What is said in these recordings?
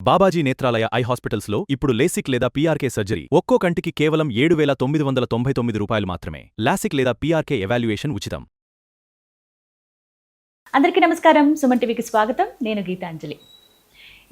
Babaji Netralaya I హాస్పిటల్స్లో ఇప్పుడు LASIK లేదా పీఆర్కే సర్జరీ ఒక్కో కంటికి కేవలం 7,999 రూపాయలు మాత్రమే. లాసిక్ లేదా పీఆర్కే ఎవాల్యుయేషన్ ఉచితం. అందరికీ నమస్కారం. సుమన్ టీవీకి స్వాగతం. నేను గీతాంజలి.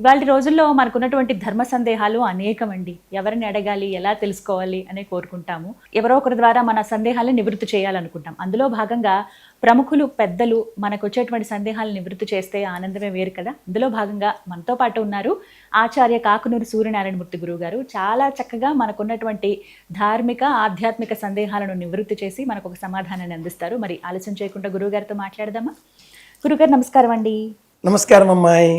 ఇవాళ రోజుల్లో మనకున్నటువంటి ధర్మ సందేహాలు అనేకమండి. ఎవరిని అడగాలి, ఎలా తెలుసుకోవాలి అనే కోరుకుంటాము. ఎవరో ఒకరి ద్వారా మన సందేహాలను నివృత్తి చేయాలనుకుంటాం. అందులో భాగంగా ప్రముఖులు, పెద్దలు మనకు వచ్చేటువంటి సందేహాలను నివృత్తి చేస్తే ఆనందమే వేరు కదా. అందులో భాగంగా మనతో పాటు ఉన్నారు ఆచార్య కాకునూరు సూర్యనారాయణమూర్తి గురువు గారు. చాలా చక్కగా మనకున్నటువంటి ధార్మిక, ఆధ్యాత్మిక సందేహాలను నివృత్తి చేసి మనకు ఒక సమాధానాన్ని అందిస్తారు. మరి ఆలస్యం చేయకుండా గురువు గారితో మాట్లాడదామా? గురుగారు నమస్కారం అండి. నమస్కారం అమ్మాయి.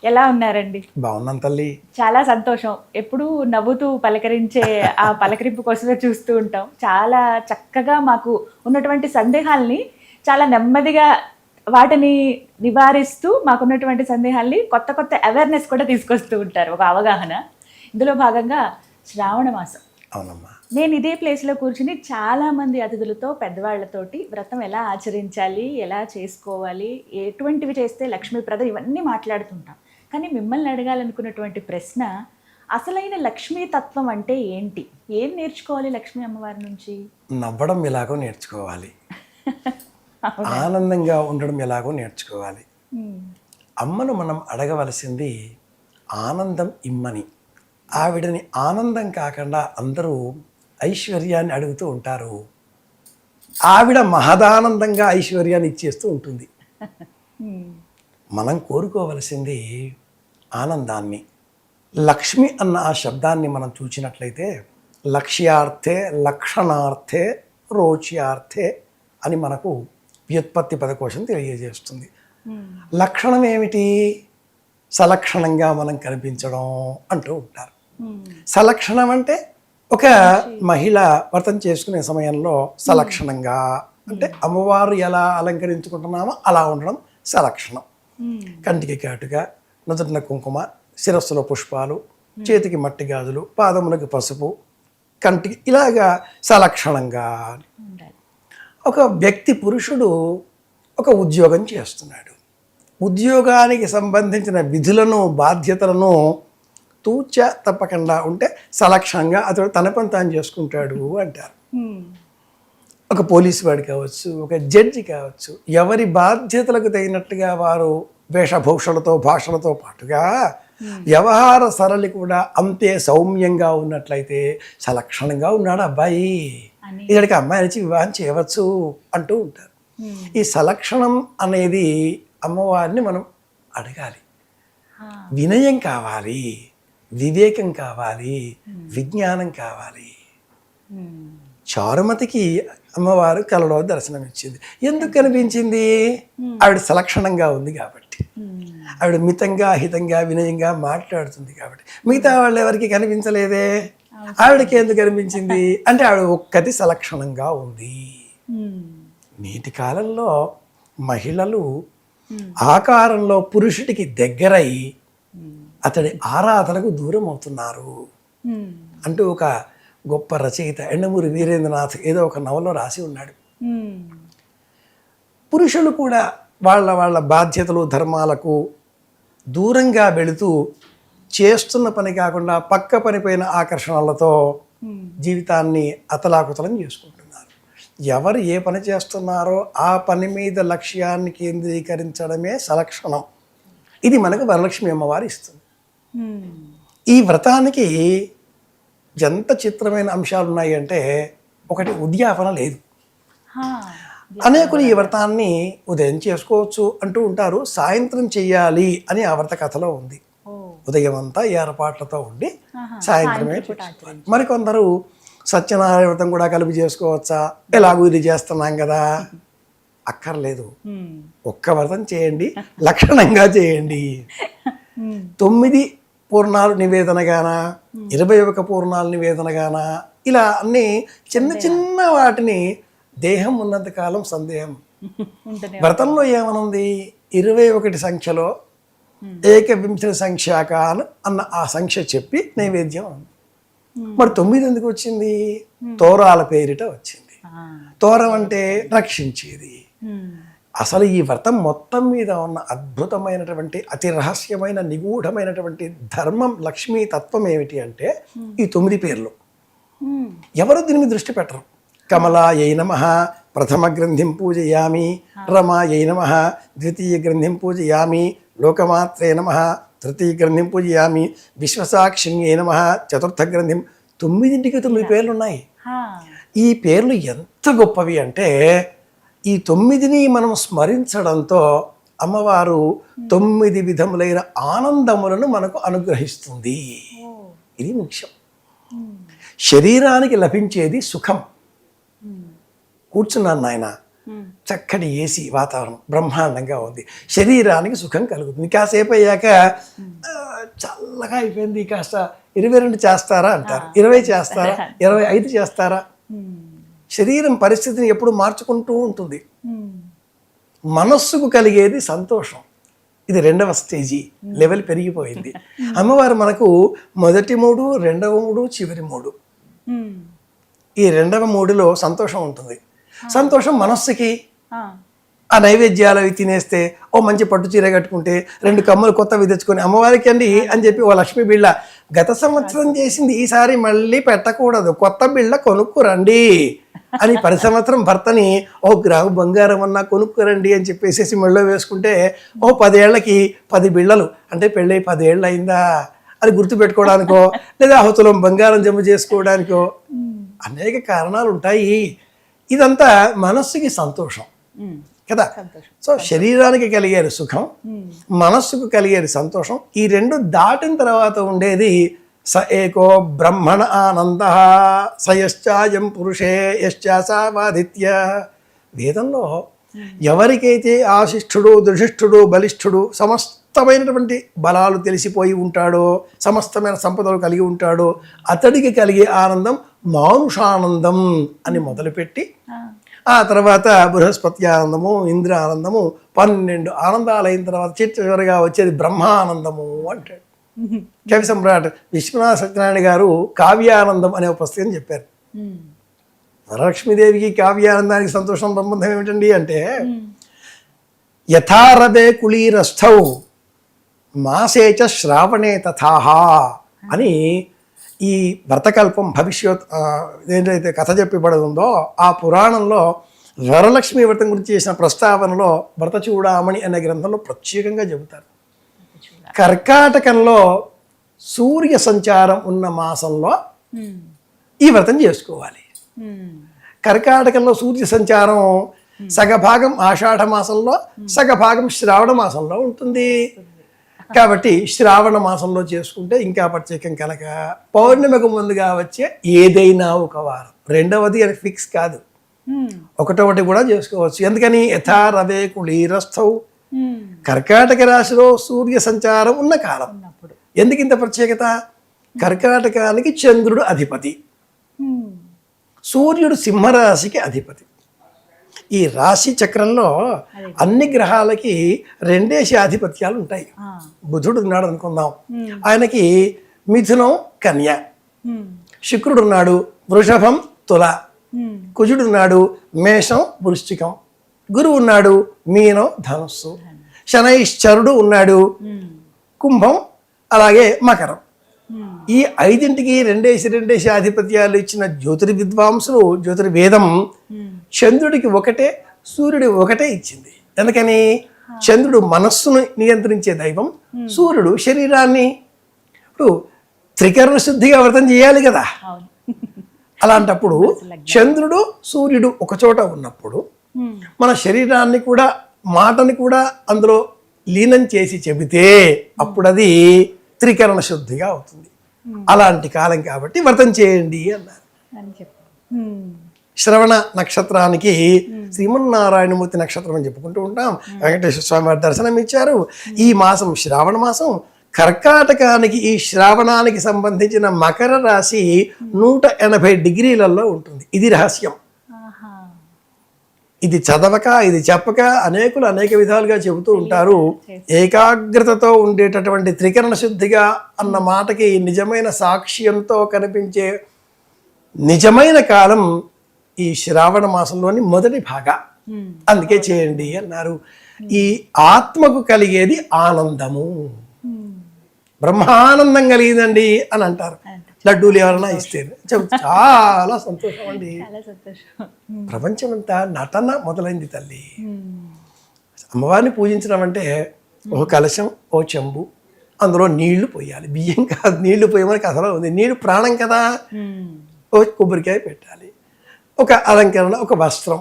ఎలా ఉన్నారండి? బాగున్నాను తల్లి. చాలా సంతోషం. ఎప్పుడూ నవ్వుతూ పలకరించే ఆ పలకరింపు కోసమే చూస్తూ ఉంటాం. చాలా చక్కగా మాకు ఉన్నటువంటి సందేహాల్ని చాలా నెమ్మదిగా వాటిని నివారిస్తూ మాకున్నటువంటి సందేహాల్ని కొత్త కొత్త అవేర్నెస్ కూడా తీసుకొస్తూ ఉంటారు, ఒక అవగాహన. ఇందులో భాగంగా శ్రావణ మాసం. అవునమ్మా. నేను ఇదే ప్లేస్లో కూర్చుని చాలామంది అతిథులతో, పెద్దవాళ్లతోటి వ్రతం ఎలా ఆచరించాలి, ఎలా చేసుకోవాలి, ఎటువంటివి చేస్తే లక్ష్మీప్రదం, ఇవన్నీ మాట్లాడుతుంటాం. కానీ మిమ్మల్ని అడగాలనుకున్నటువంటి ప్రశ్న, అసలైన లక్ష్మీతత్వం అంటే ఏంటి? ఏం నేర్చుకోవాలి లక్ష్మీ అమ్మవారి నుంచి? నవ్వడం ఎలాగో నేర్చుకోవాలి, ఆనందంగా ఉండడం ఎలాగో నేర్చుకోవాలి. అమ్మను మనం అడగవలసింది ఆనందం ఇమ్మని. ఆవిడని ఆనందం కాకుండా అందరూ ఐశ్వర్యాన్ని అడుగుతూ ఉంటారు. ఆవిడ మహదానందంగా ఐశ్వర్యాన్ని ఇచ్చేస్తూ ఉంటుంది. మనం కోరుకోవలసింది ఆనందాన్ని. లక్ష్మి అన్న ఆ శబ్దాన్ని మనం చూసినట్లయితే లక్ష్యార్థే, లక్షణార్థే, రోచ్యార్థే అని మనకు వ్యుత్పత్తి పదకోశం తెలియజేస్తుంది. లక్షణం ఏమిటి? సలక్షణంగా మనం కనిపించడం అంటూ ఉంటారు. సలక్షణం అంటే ఒక మహిళ వ్రతం చేసుకునే సమయంలో సలక్షణంగా అంటే అమ్మవారు ఎలా అలంకరించుకుంటున్నామో అలా ఉండడం సలక్షణం. కంటికి కాటుగా, నుదుటిన కుంకుమ, శిరస్సులో పుష్పాలు, చేతికి మట్టి గాజులు, పాదములకు పసుపు, కంటికి ఇలాగా సలక్షణంగా. ఒక వ్యక్తి, పురుషుడు ఒక ఉద్యోగం చేస్తున్నాడు. ఉద్యోగానికి సంబంధించిన విధులను, బాధ్యతలను తూచ తప్పకుండా ఉంటే సలక్షణంగా అతడు తన పని తాను చేసుకుంటాడు అంటారు. ఒక పోలీసు వాడు కావచ్చు, ఒక జడ్జి కావచ్చు, ఎవరి బాధ్యతలకు తగినట్టుగా వారు వేషభూషలతో, భాషలతో పాటుగా వ్యవహార సరళి కూడా అంతే సౌమ్యంగా ఉన్నట్లయితే సలక్షణంగా ఉన్నాడు అబ్బాయి, ఇక్కడికి అమ్మాయి నుంచి వివాహం చేయవచ్చు అంటూ ఉంటారు. ఈ సలక్షణం అనేది అమ్మవారిని మనం అడగాలి. వినయం కావాలి, వివేకం కావాలి, విజ్ఞానం కావాలి. చారుమతికి అమ్మవారు కలలో దర్శనమిచ్చింది. ఎందుకు కనిపించింది? ఆవిడ సలక్షణంగా ఉంది కాబట్టి. ఆవిడ మితంగా, హితంగా, వినయంగా మాట్లాడుతుంది కాబట్టి. మిగతా వాళ్ళు ఎవరికి కనిపించలేదే, ఆవిడకి ఎందుకు కనిపించింది అంటే ఆవిడ ఒక్కటి సలక్షణంగా ఉంది. నేటి కాలంలో మహిళలు ఆకారంలో పురుషుడికి దగ్గరై అతడి ఆరాధనకు దూరం అవుతున్నారు అంటూ ఒక గొప్ప రచయిత ఎండమూరి వీరేంద్రనాథ్ ఏదో ఒక నవలో రాసి ఉన్నాడు. పురుషులు కూడా వాళ్ళ వాళ్ళ బాధ్యతలు, ధర్మాలకు దూరంగా వెళుతూ చేస్తున్న పని కాకుండా పక్క పని పైన ఆకర్షణలతో జీవితాన్ని అతలాకుతలం చేసుకుంటున్నారు. ఎవరు ఏ పని చేస్తున్నారో ఆ పని మీద లక్ష్యాన్ని కేంద్రీకరించడమే సలక్షణం. ఇది మనకు వరలక్ష్మి అమ్మవారు ఇస్తుంది. ఈ వ్రతానికి ఎంత చిత్రమైన అంశాలు ఉన్నాయి అంటే, ఒకటి ఉద్యాపన లేదు. అనేకులు ఈ వ్రతాన్ని ఉదయం చేసుకోవచ్చు అంటూ ఉంటారు, సాయంత్రం చెయ్యాలి అని ఆ వ్రత కథలో ఉంది. ఉదయం అంతా ఏర్పాట్లతో ఉండి సాయంత్రమే చేసుకోవాలి. మరికొందరు సత్యనారాయణ వ్రతం కూడా కలిపి చేసుకోవచ్చా, ఎలాగూ ఇది చేస్తున్నాం కదా, అక్కర్లేదు. ఒక్క వ్రతం చేయండి, లక్షణంగా చేయండి. 9 పూర్ణాలు నివేదనగానా, 21 పూర్ణాలు నివేదనగానా, ఇలా అన్ని చిన్న చిన్న వాటిని దేహం ఉన్నంతకాలం సందేహం. వ్రతంలో ఏమనుంది? 21 సంఖ్యలో ఏకవింశ సంఖ్యాక అన్న ఆ సంఖ్య చెప్పి నైవేద్యం. మరి 9 ఎందుకు వచ్చింది? తోరాల పేరిట వచ్చింది. తోరం అంటే రక్షించేది. అసలు ఈ వ్రతం మొత్తం మీద ఉన్న అద్భుతమైనటువంటి అతి రహస్యమైన నిగూఢమైనటువంటి ధర్మం, లక్ష్మీ తత్వం ఏమిటి అంటే ఈ 9 పేర్లు. ఎవరు దీని మీద దృష్టి పెట్టరు. కమలాయై నమః ప్రథమ గ్రంథిం పూజయామి, రమాయై నమః ద్వితీయ గ్రంథిం పూజయామి, లోకమాత్రే నమః తృతీయ గ్రంథిం పూజయామి, విశ్వసాక్షిణ్యై నమః చతుర్థ గ్రంథిం. 9ంటికి 9 పేర్లు ఉన్నాయి. ఈ పేర్లు ఎంత గొప్పవి అంటే ఈ 9ని మనం స్మరించడంతో అమ్మవారు 9 విధములైన ఆనందములను మనకు అనుగ్రహిస్తుంది. ఇది ముఖ్యం. శరీరానికి లభించేది సుఖం. కూర్చున్నాను నాయన, చక్కటి ఏసీ వాతావరణం బ్రహ్మాండంగా ఉంది, శరీరానికి సుఖం కలుగుతుంది. కాసేపు అయ్యాక చల్లగా అయిపోయింది, కాస్త 22 చేస్తారా అంటారు, 20 చేస్తారా, 25 చేస్తారా. శరీరం పరిస్థితిని ఎప్పుడు మార్చుకుంటూ ఉంటుంది. మనస్సుకు కలిగేది సంతోషం. ఇది 2వ స్టేజీ, లెవెల్ పెరిగిపోయింది. అమ్మవారు మనకు మొదటి 3, 2వ 3, చివరి 3. ఈ 2వ 3లో సంతోషం ఉంటుంది. సంతోషం మనస్సుకి. ఆ నైవేద్యాలు అవి తినేస్తే, ఓ మంచి పట్టు చీర కట్టుకుంటే, 2 కమ్మలు కొత్తవి తెచ్చుకొని అమ్మవారికి అండి అని చెప్పి ఓ లక్ష్మీ బిళ్ళ గత సంవత్సరం చేసింది ఈసారి మళ్ళీ పెట్టకూడదు, కొత్త బిళ్ళ కొనుక్కురండి అని 10 సంవత్సరం భర్తని ఓ గ్రాము బంగారం అన్నా కొనుక్కురండి అని చెప్పేసి మెళ్ళో వేసుకుంటే ఓ 10 ఏళ్లకి 10 బిళ్ళలు, అంటే పెళ్ళై 10 ఏళ్ళు అయిందా అని గుర్తుపెట్టుకోవడానికో లేదా హోతులం బంగారం జమ చేసుకోవడానికో అనేక కారణాలు ఉంటాయి. ఇదంతా మనస్సుకి సంతోషం కదా. సో శరీరానికి కలిగేది సుఖం, మనస్సుకు కలిగేది సంతోషం. ఈ 2 దాటిన తర్వాత ఉండేది స ఏకో బ్రహ్మణ ఆనంద సయశ్చాయం పురుషే యశ్చాసావాదిత్య. వేదంలో ఎవరికైతే ఆశిష్ఠుడు, దృఢిష్ఠుడు, బలిష్ఠుడు, సమస్తమైనటువంటి బలాలు తెలిసిపోయి ఉంటాడో, సమస్తమైన సంపదలు కలిగి ఉంటాడో అతడికి కలిగే ఆనందం మానుషానందం అని మొదలుపెట్టి ఆ తర్వాత బృహస్పతి ఆనందము, ఇంద్ర ఆనందము, 12 ఆనందాలు అయిన తర్వాత చివరిగా వచ్చేది బ్రహ్మానందము అంటాడు. కవి సమ్రాట్ విశ్వనాథ సత్యనారాయణ గారు కావ్యానందం అనే ఒక పుస్తకం చెప్పారు. వరలక్ష్మీదేవికి కావ్యానందానికి సంతోషం సంబంధం ఏమిటండి అంటే యథారథే కుళీరస్థౌ మాసేచ శ్రావణే తథాహ అని ఈ వ్రతకల్పం భవిష్యత్ ఏదైతే కథ చెప్పబడిందో ఆ పురాణంలో వరలక్ష్మి వ్రతం గురించి చేసిన ప్రస్తావనలో వ్రత చూడామణి అనే గ్రంథంలో ప్రత్యేకంగా చెబుతారు. కర్కాటకంలో సూర్య సంచారం ఉన్న మాసంలో ఈ వ్రతం చేసుకోవాలి. కర్కాటకంలో సూర్య సంచారం సగభాగం ఆషాఢ మాసంలో, సగభాగం శ్రావణ మాసంలో ఉంటుంది. కాబట్టి శ్రావణ మాసంలో చేసుకుంటే ఇంకా ప్రత్యేకం కనుక పౌర్ణమికి ముందుగా వచ్చే ఏదైనా ఒక వారం, 2వది అని ఫిక్స్ కాదు, 1వ కూడా చేసుకోవచ్చు. ఎందుకని యథా రవే కుళీరస్థౌ, కర్కాటక రాశిలో సూర్య సంచారం ఉన్న కాలం. ఎందుకు ఇంత ప్రత్యేకత? కర్కాటకానికి చంద్రుడు అధిపతి, సూర్యుడు సింహరాశికి అధిపతి. ఈ రాశి చక్రంలో అన్ని గ్రహాలకి 2 ఆధిపత్యాలు ఉంటాయి. బుధుడు ఉన్నాడు అనుకుందాం, ఆయనకి మిథునం కన్య, శుక్రుడు ఉన్నాడు వృషభం తుల, కుజుడు ఉన్నాడు మేషం వృశ్చికం, గురువు ఉన్నాడు మీనం ధనుస్సు, శనైశ్చరుడు ఉన్నాడు కుంభం అలాగే మకరం. ఈ 5ంటికి 2 ఆధిపత్యాలు ఇచ్చిన జ్యోతిర్విద్వాంసులు జ్యోతిర్వేదం చంద్రుడికి 1, సూర్యుడి 1 ఇచ్చింది. ఎందుకని? చంద్రుడు మనస్సును నియంత్రించే దైవం, సూర్యుడు శరీరాన్ని. ఇప్పుడు త్రికరణ శుద్ధిగా వ్రతం చేయాలి కదా. అలాంటప్పుడు చంద్రుడు సూర్యుడు ఒకచోట ఉన్నప్పుడు మన శరీరాన్ని కూడా మాటని కూడా అందులో లీనం చేసి చెబితే అప్పుడు అది త్రికరణ శుద్ధిగా అవుతుంది. అలాంటి కాలం కాబట్టి వ్రతం చేయండి అన్నారు. శ్రవణ నక్షత్రానికి శ్రీమన్నారాయణమూర్తి నక్షత్రం అని చెప్పుకుంటూ ఉంటాం. వెంకటేశ్వర స్వామి వారి దర్శనం ఇచ్చారు. ఈ మాసం శ్రావణ మాసం. కర్కాటకానికి ఈ శ్రావణానికి సంబంధించిన మకర రాశి 180 డిగ్రీలలో ఉంటుంది. ఇది రహస్యం. ఇది చదవక ఇది చెప్పక అనేకులు అనేక విధాలుగా చెబుతూ ఉంటారు. ఏకాగ్రతతో ఉండేటటువంటి త్రికరణ శుద్ధిగా అన్న మాటకి నిజమైన సాక్ష్యంతో కనిపించే నిజమైన కాలం ఈ శ్రావణ మాసంలోని మొదటి భాగం. అందుకే చేయండి అన్నారు. ఈ ఆత్మకు కలిగేది ఆనందము, బ్రహ్మానందం కలిగిందండి అని అంటారు. లడ్డూలు ఎవరైనా ఇస్తే చాలా సంతోషం అండి. చాలా సంతోషం. ప్రపంచమంతా నటన మొదలైంది తల్లి. అమ్మవారిని పూజించడం అంటే ఒక కలశం, ఓ చెంబు, అందులో నీళ్లు పోయాలి. బియ్యం కాదు, నీళ్లు పోయమని కథలో ఉంది. నీళ్లు ప్రాణం కదా. ఓ కొబ్బరికాయ పెట్టాలి, ఒక అలంకరణ, ఒక వస్త్రం,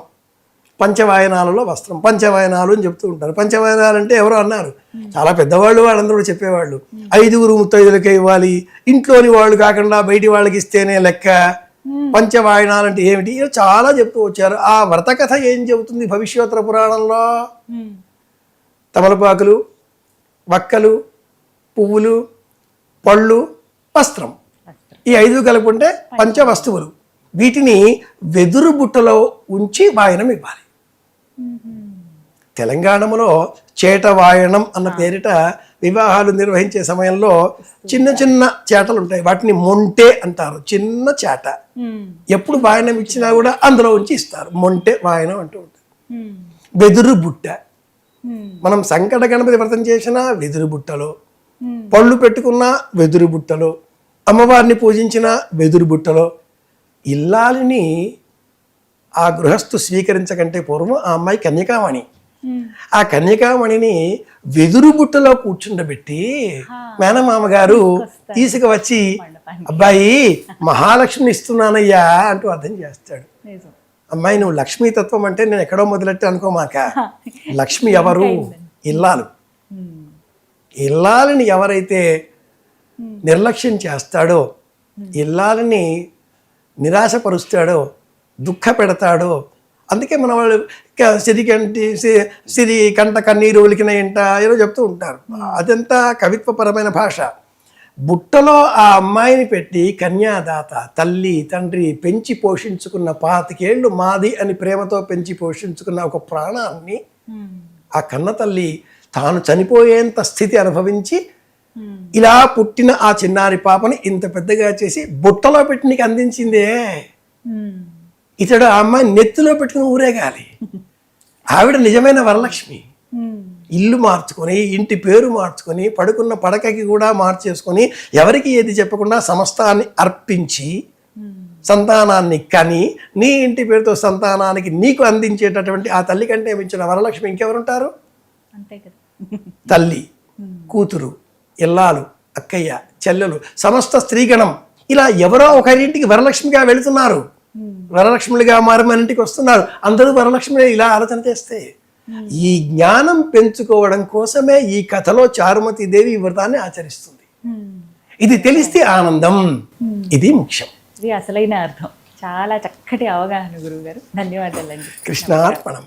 పంచవాయనాలలో వస్త్రం. పంచవాయనాలు అని చెప్తూ ఉంటారు. పంచవాయనాలు అంటే ఎవరో అన్నారు, చాలా పెద్దవాళ్ళు, వాళ్ళందరూ చెప్పేవాళ్ళు. 5 ముత్తైదులకే ఇవ్వాలి, ఇంట్లోని వాళ్ళు కాకుండా బయటి వాళ్ళకి ఇస్తేనే లెక్క. పంచవాయనాలు అంటే ఏమిటి, ఇలా చాలా చెప్తూ వచ్చారు. ఆ వ్రత కథ ఏం చెబుతుంది భవిష్యోత్తర పురాణంలో? తమలపాకులు, వక్కలు, పువ్వులు, పళ్ళు, వస్త్రం, ఈ 5 కలుపుకుంటే పంచ వస్తువులు. వీటిని వెదురు బుట్టలో ఉంచి వాయనం ఇవ్వాలి. తెలంగాణలో చేట వాయనం అన్న పేరిట వివాహాలు నిర్వహించే సమయంలో చిన్న చిన్న చేటలు ఉంటాయి, వాటిని మొంటె అంటారు. చిన్న చేట ఎప్పుడు వాయనం ఇచ్చినా కూడా అందులో ఉంచి ఇస్తారు. మొంటె వాయనం అంటూ ఉంటారు. వెదురు బుట్ట, మనం సంకట గణపతి వ్రతం చేసిన వెదురు బుట్టలో, పళ్ళు పెట్టుకున్న వెదురు బుట్టలో, అమ్మవారిని పూజించిన వెదురు బుట్టలో. ఇల్లాలిని ఆ గృహస్థు స్వీకరించకంటే పూర్వం ఆ అమ్మాయి కన్యకామణి. ఆ కన్యకామణిని వెదురు బుట్టలో కూర్చుండబెట్టి మేనమామ గారు తీసుకువచ్చి, అబ్బాయి మహాలక్ష్మిని ఇస్తున్నానయ్యా అంటూ అర్థం చేస్తాడు. అమ్మాయి, నువ్వు లక్ష్మీతత్వం అంటే నేను ఎక్కడో మొదలెట్టి అనుకోమాక. లక్ష్మి ఎవరు? ఇల్లాలు. ఇల్లాలని ఎవరైతే నిర్లక్ష్యం చేస్తాడో, ఇల్లాలని నిరాశపరుస్తాడో, దుఃఖ పెడతాడో, అందుకే మన వాళ్ళు సిరి కంట కన్నీరు ఒలికిన ఇంట ఏదో చెప్తూ ఉంటారు. అదంతా కవిత్వపరమైన భాష. బుట్టలో ఆ అమ్మాయిని పెట్టి కన్యాదాత, తల్లి తండ్రి పెంచి పోషించుకున్న 25 ఏళ్ళు మాది అని ప్రేమతో పెంచి పోషించుకున్న ఒక ప్రాణాన్ని ఆ కన్న తల్లి తాను చనిపోయేంత స్థితి అనుభవించి ఇలా పుట్టిన ఆ చిన్నారి పాపని ఇంత పెద్దగా చేసి బుట్టలో పెట్టి నీకు అందించిందే. ఇతడు ఆ అమ్మాయి నెత్తిలో పెట్టుకుని ఊరేగాలి. ఆవిడ నిజమైన వరలక్ష్మి. ఇల్లు మార్చుకొని, ఇంటి పేరు మార్చుకొని, పడుకున్న పడకకి కూడా మార్చేసుకొని, ఎవరికి ఏది చెప్పకుండా సమస్తాన్ని అర్పించి సంతానాన్ని కని, నీ ఇంటి పేరుతో సంతానానికి నీకు అందించేటటువంటి ఆ తల్లి కంటే మించిన వరలక్ష్మి ఇంకెవరుంటారు? అంతే కదా. తల్లి, కూతురు, ఇల్లాలు, అక్కయ్య, చెల్లెలు, సమస్త స్త్రీగణం ఇలా ఎవరో ఒకరింటికి వరలక్ష్మిగా వెళుతున్నారు, వరలక్ష్ములుగా మారి మన ఇంటికి వస్తున్నారు. అందరూ వరలక్ష్మి ఇలా ఆలోచన చేస్తే, ఈ జ్ఞానం పెంచుకోవడం కోసమే ఈ కథలో చారుమతి దేవి వ్రతాన్ని ఆచరిస్తుంది. ఇది తెలిస్తే ఆనందం, ఇది ముఖ్యం. ఇది అసలైన అర్థం. చాలా చక్కటి అవగాహన గురువు గారు. ధన్యవాదాలండి. కృష్ణార్పణం.